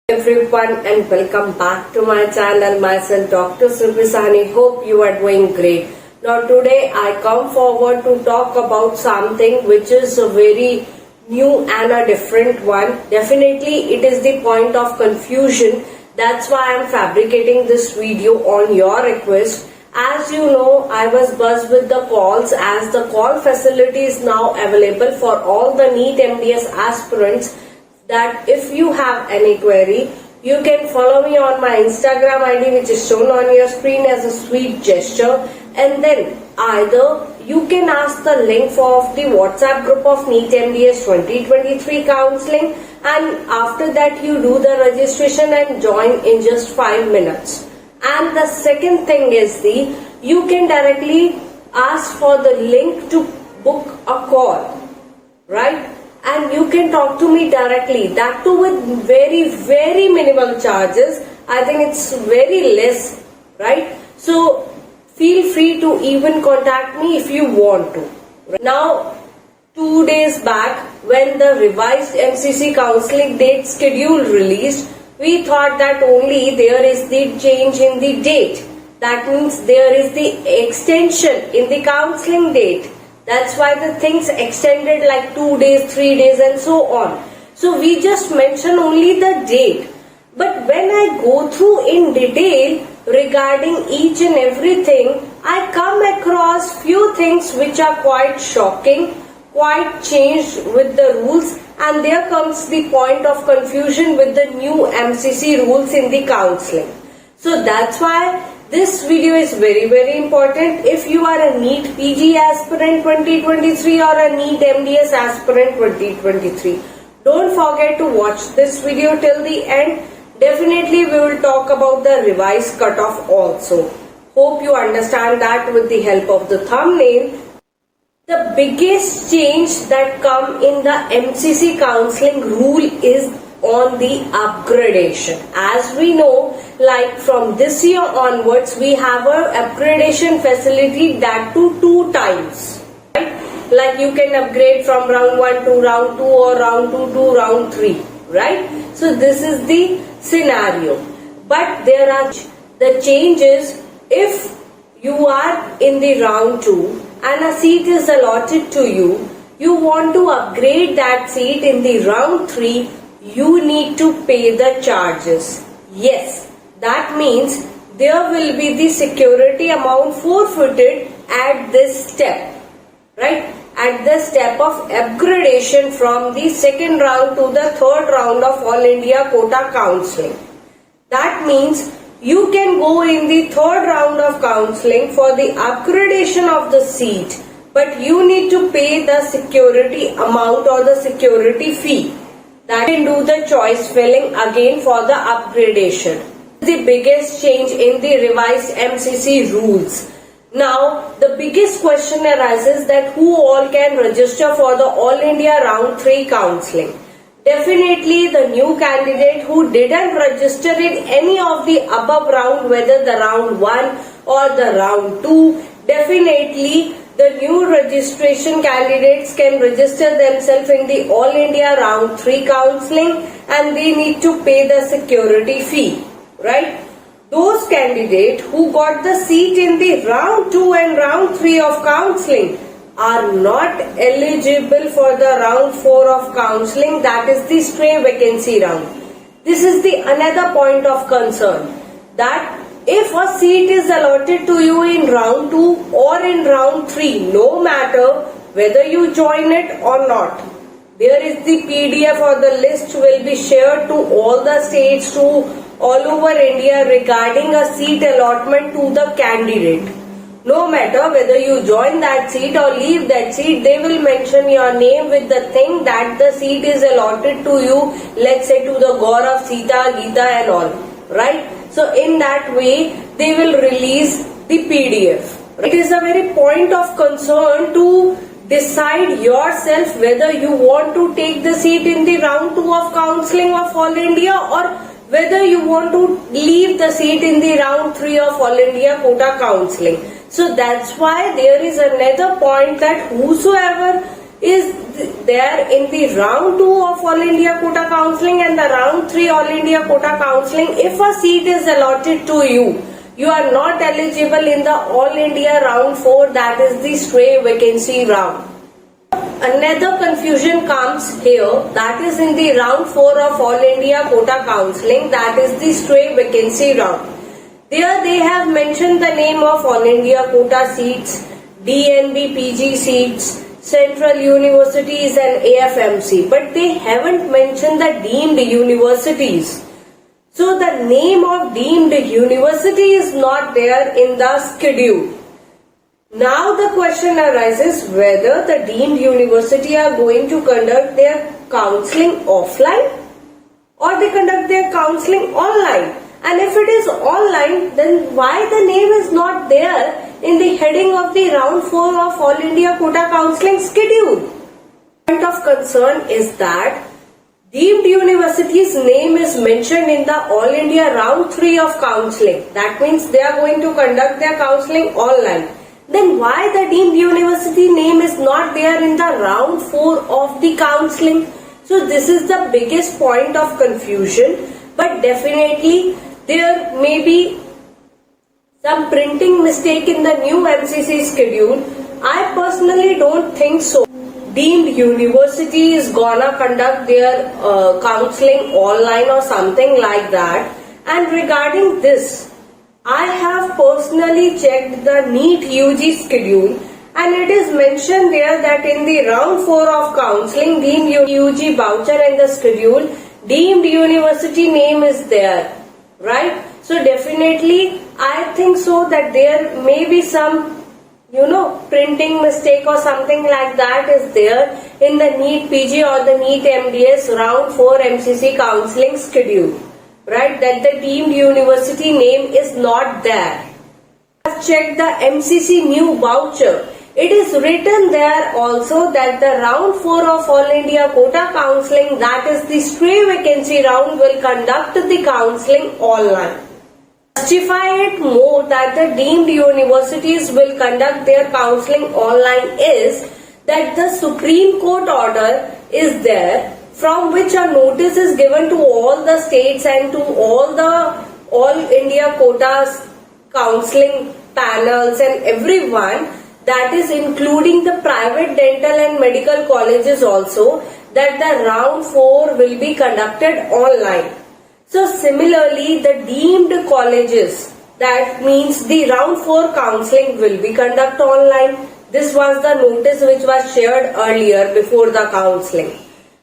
Everyone and welcome back to my channel. Myself Dr. Surbhi Sahni. Hope you are doing great. Now today I come forward to talk about something which is a very new and a different one. Definitely it is the point of confusion. That's why I am fabricating this video on your request. As you know, I was buzzed with the calls as the call facility is now available for all the NEET MDS aspirants, that if you have any query, you can follow me on my Instagram ID which is shown on your screen as a sweet gesture, and then either you can ask the link for the WhatsApp group of NEET MDS 2023 counseling, and after that you do the registration and join in just 5 minutes. And the second thing is you can directly ask for the link to book a call, right? And you can talk to me directly, that too with very minimal charges. I think it's very less, right? So feel free to even contact me if you want to. Now 2 days back, when the revised MCC counseling date schedule released, we thought that only there is the change in the date. That means there is the extension in the counseling date. That's why the things extended like 2 days, 3 days and so on. So we just mention only the date. But when I go through in detail regarding each and everything, I come across few things which are quite shocking, quite changed with the rules, and there comes the point of confusion with the new MCC rules in the counseling. So that's why this video is very important. If you are a NEET PG aspirant 2023 or a NEET MDS aspirant 2023, don't forget to watch this video till the end. Definitely we will talk about the revised cutoff also. Hope you understand that with the help of the thumbnail. The biggest change that come in the MCC counseling rule is on the upgradation. As we know, like from this year onwards, we have a upgradation facility, that to 2 times. Right? Like you can upgrade from round 1 to round 2 or round 2 to round 3. Right? So this is the scenario. But there are the changes. If you are in the round 2 and a seat is allotted to you, you want to upgrade that seat in the round 3, you need to pay the charges. Yes, that means there will be the security amount forfeited at this step, right? At the step of upgradation from the second round to the third round of All India Quota Counseling. That means you can go in the third round of counseling for the upgradation of the seat, but you need to pay the security amount or the security fee. That can do the choice filling again for the upgradation. The biggest change in the revised MCC rules. Now, the biggest question arises that who all can register for the All India Round 3 counseling. Definitely the new candidate who didn't register in any of the above round, whether the round 1 or the round 2, definitely the new registration candidates can register themselves in the All India Round 3 counseling, and they need to pay the security fee, right? Those candidates who got the seat in the round 2 and round 3 of counseling are not eligible for the round 4 of counseling, that is the stray vacancy round. This is the another point of concern, that if a seat is allotted to you in round 2 or in round 3, no matter whether you join it or not, there is the PDF or the list will be shared to all the states, to all over India regarding a seat allotment to the candidate. No matter whether you join that seat or leave that seat, they will mention your name with the thing that the seat is allotted to you, let's say to the Gaurav, Sita, Geeta and all, right? So in that way, they will release the PDF. It is a very point of concern to decide yourself whether you want to take the seat in the round 2 of counseling of All India, or whether you want to leave the seat in the round 3 of All India Quota Counseling. So that's why there is another point that whosoever is there in the round 2 of All India Quota Counselling and the round 3 All India Quota Counselling. If a seat is allotted to you, you are not eligible in the All India round 4, that is the stray vacancy round. Another confusion comes here, that is in the round 4 of All India Quota Counselling, that is the stray vacancy round. There they have mentioned the name of All India Quota seats, DNB PG seats, Central Universities and AFMC, but they haven't mentioned the deemed universities. So the name of deemed university is not there in the schedule. Now the question arises whether the deemed university are going to conduct their counselling offline or they conduct their counselling online. And if it is online, then why the name is not there in the heading of the round 4 of All India Quota Counselling schedule? Point of concern is that deemed university's name is mentioned in the All India round 3 of counselling. That means they are going to conduct their counselling online. Then why the deemed university name is not there in the round 4 of the counselling? So this is the biggest point of confusion, but definitely there may be some printing mistake in the new MCC schedule. I personally don't think so. Deemed university is gonna conduct their counselling online or something like that. And regarding this, I have personally checked the NEET UG schedule and it is mentioned there that in the round 4 of counselling, deemed UG voucher and the schedule, deemed university name is there, right? So definitely I think so that there may be some printing mistake or something like that is there in the NEET PG or the NEET MDS round 4 MCC counselling schedule, right? That the deemed university name is not there. I have checked the MCC new voucher. It is written there also that the round 4 of All India Quota Counselling, that is the stray vacancy round, will conduct the counselling online. Justify it more that the deemed universities will conduct their counselling online is that the Supreme Court order is there from which a notice is given to all the states and to all India quotas counselling panels and everyone, that is including the private dental and medical colleges also, that the round 4 will be conducted online. So similarly, the deemed colleges, that means the round 4 counselling will be conducted online. This was the notice which was shared earlier before the counselling.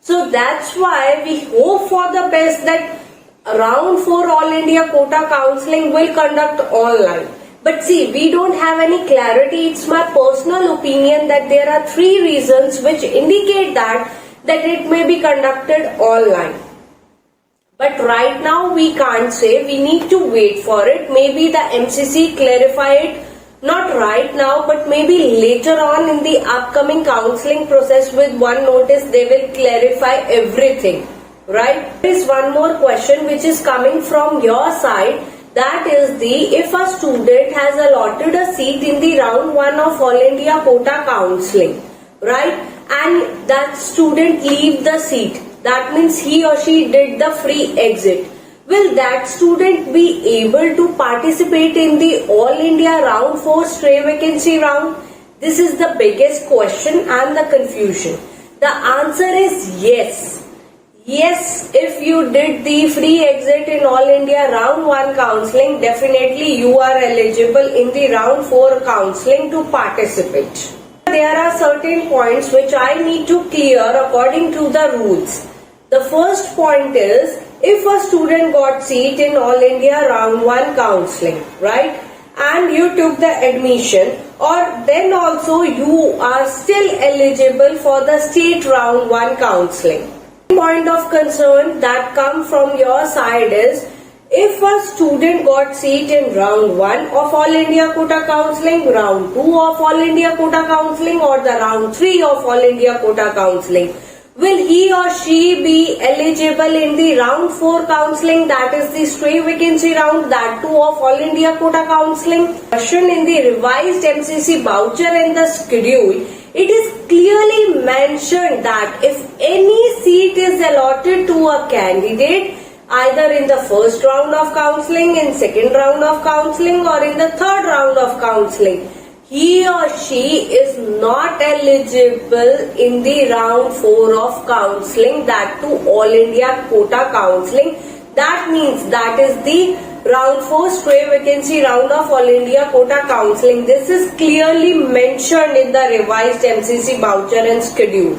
So that's why we hope for the best that round 4 All India Quota Counselling will conduct online. But see, we don't have any clarity. It's my personal opinion that there are 3 reasons which indicate that it may be conducted online. But right now we can't say, we need to wait for it. Maybe the MCC clarify it, not right now, but maybe later on in the upcoming counselling process with one notice they will clarify everything, right? There is one more question which is coming from your side, that is if a student has allotted a seat in the round 1 of All India Quota Counselling, right? And that student leave the seat. That means he or she did the free exit. Will that student be able to participate in the All India round 4 stray vacancy round? This is the biggest question and the confusion. The answer is yes. Yes, if you did the free exit in All India round 1 counselling, definitely you are eligible in the round 4 counselling to participate. There are certain points which I need to clear according to the rules. The first point is, if a student got seat in All India round 1 counselling, right, and you took the admission, or then also you are still eligible for the state round 1 counselling. Point of concern that come from your side is, if a student got seat in round 1 of All India Quota Counselling, round 2 of All India Quota Counselling, or the round 3 of All India Quota Counselling, will he or she be eligible in the round 4 counselling, that is the stray vacancy round, that too of All India Quota Counselling? Question in the revised MCC voucher and the schedule, it is clearly mentioned that if any seat is allotted to a candidate, either in the first round of counseling, in second round of counseling, or in the third round of counseling, he or she is not eligible in the round 4 of counseling, that to All India quota counseling. That means that is the round 4 stray vacancy round of All India quota counseling. This is clearly mentioned in the revised MCC voucher and schedule.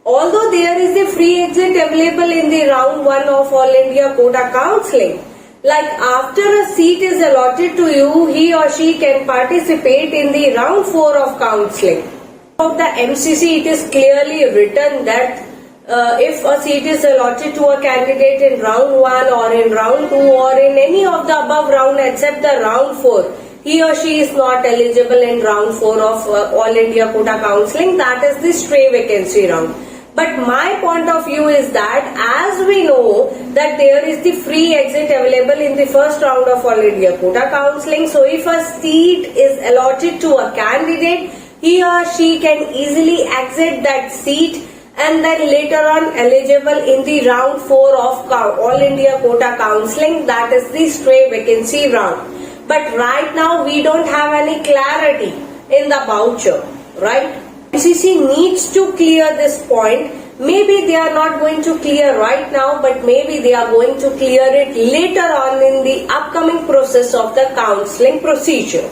Although there is a free exit available in the round 1 of All India quota counseling, like after a seat is allotted to you, he or she can participate in the round 4 of counseling. Of the MCC, it is clearly written that if a seat is allotted to a candidate in round 1 or in round 2 or in any of the above round except the round 4, he or she is not eligible in round 4 of All India quota counseling, that is the stray vacancy round. But my point of view is that as we know that there is the free exit available in the first round of All India quota counseling, so if a seat is allotted to a candidate, he or she can easily exit that seat and then later on eligible in the round 4 of All India quota counseling, that is the stray vacancy round. But right now we don't have any clarity in the voucher, right? MCC needs to clear this point. Maybe they are not going to clear right now, but maybe they are going to clear it later on in the upcoming process of the counseling procedure.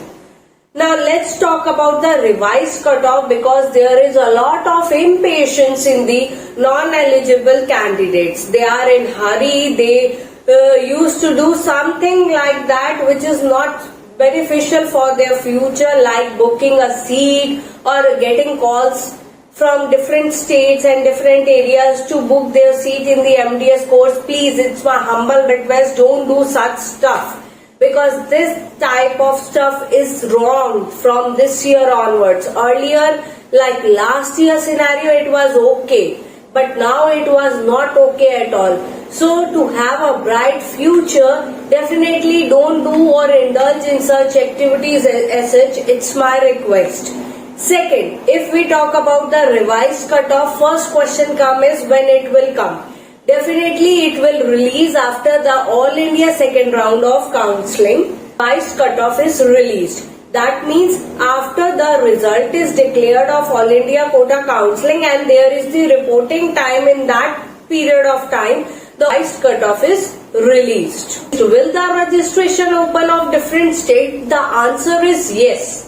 Now let's talk about the revised cutoff, because there is a lot of impatience in the non-eligible candidates. They are in hurry. They used to do something like that which is not beneficial for their future, like booking a seat or getting calls from different states and different areas to book their seat in the MDS course. Please, it's my humble request, don't do such stuff, because this type of stuff is wrong from this year onwards. Earlier, like last year scenario, it was okay, but now it was not okay at all. So to have a bright future, definitely don't do or indulge in such activities as such. It's my request. Second, if we talk about the revised cutoff, first question is when it will come. Definitely it will release after the All India second round of counseling. Revised cutoff is released. That means after the result is declared of All India quota counseling and there is the reporting time, in that period of time, the revised cutoff is released. Will the registration open of different states? The answer is yes.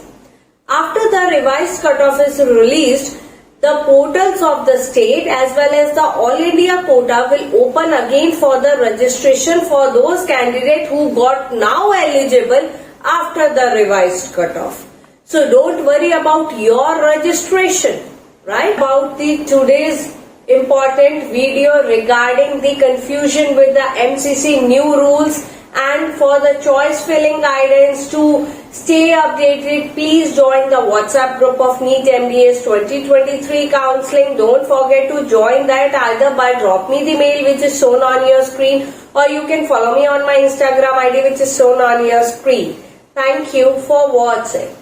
After the revised cutoff is released, the portals of the state as well as the All India quota will open again for the registration for those candidates who got now eligible after the revised cutoff. So don't worry about your registration, right? About the today's important video regarding the confusion with the MCC new rules, and for the choice filling guidance to stay updated, please join the WhatsApp group of NEET MDS 2023 counseling. Don't forget to join that either by drop me the mail which is shown on your screen, or you can follow me on my Instagram ID which is shown on your screen. Thank you for watching.